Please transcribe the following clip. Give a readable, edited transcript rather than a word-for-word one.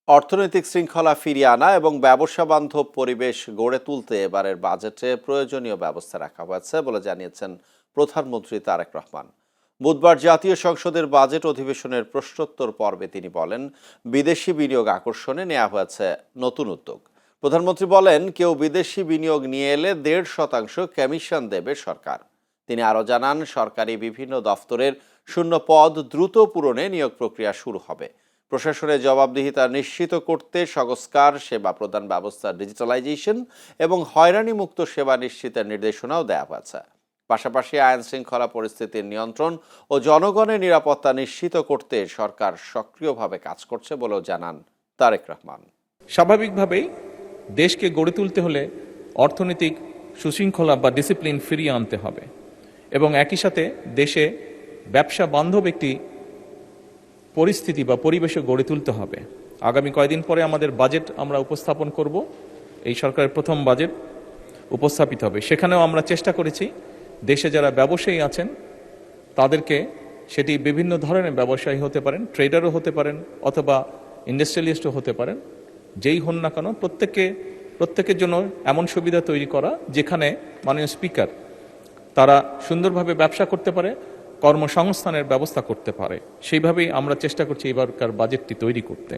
অর্থনৈতিক শৃঙ্খলা ফিরিয়ে আনা এবং ব্যবসা বান্ধব পরিবেশ গড়ে তুলতে এবারের বাজেটে প্রয়োজনীয় ব্যবস্থা রাখা হয়েছে বলে জানিয়েছেন প্রধানমন্ত্রী তারেক রহমান। বুধবার জাতীয় সংসদের বাজেট অধিবেশনের প্রশ্নোত্তর পর্বে তিনি বলেন, বিদেশি বিনিয়োগ আকর্ষণে নেওয়া হয়েছে নতুন উদ্যোগ। প্রধানমন্ত্রী বলেন, কেউ বিদেশি বিনিয়োগ নিয়ে এলে 1.5% কমিশন দেবে সরকার। তিনি আরও জানান, সরকারি বিভিন্ন দফতরের শূন্য পদ দ্রুত পূরণে নিয়োগ প্রক্রিয়া শুরু হবে। প্রশাসনের জবাবদিহিতা নিশ্চিত করতে সংস্কার, সেবা প্রদান ব্যবস্থার ডিজিটালাইজেশন এবং হয়রানিমুক্ত সেবা নিশ্চিতের নির্দেশনাও দেওয়া হয়েছে। পাশাপাশি আইন শৃঙ্খলা পরিস্থিতির নিয়ন্ত্রণ ও জনগণের নিরাপত্তা নিশ্চিত করতে সরকার সক্রিয়ভাবে কাজ করছে বলেও জানান তারেক রহমান। স্বাভাবিকভাবেই দেশকে গড়ে তুলতে হলে অর্থনৈতিক সুশৃঙ্খলা বা ডিসিপ্লিন ফিরিয়ে আনতে হবে এবং একই সাথে দেশে ব্যবসা বান্ধব একটি পরিস্থিতি বা পরিবেশে গড়ে তুলতে হবে। আগামী কয়েকদিন পরে আমাদের বাজেট আমরা উপস্থাপন করব। এই সরকারের প্রথম বাজেট উপস্থাপিত হবে। সেখানেও আমরা চেষ্টা করেছি দেশে যারা ব্যবসায়ী আছেন তাদেরকে, সেটি বিভিন্ন ধরনের ব্যবসায়ী হতে পারেন, ট্রেডারও হতে পারেন, অথবা ইন্ডাস্ট্রিয়ালিস্টও হতে পারেন, যেই হন না কেন প্রত্যেকের জন্য এমন সুবিধা তৈরি করা যেখানে মাননীয় স্পিকার তারা সুন্দরভাবে ব্যবসা করতে পারে, কর্মসংস্থানের ব্যবস্থা করতে পারে। সেইভাবেই আমরা চেষ্টা করছি এবারকার বাজেটটি তৈরি করতে।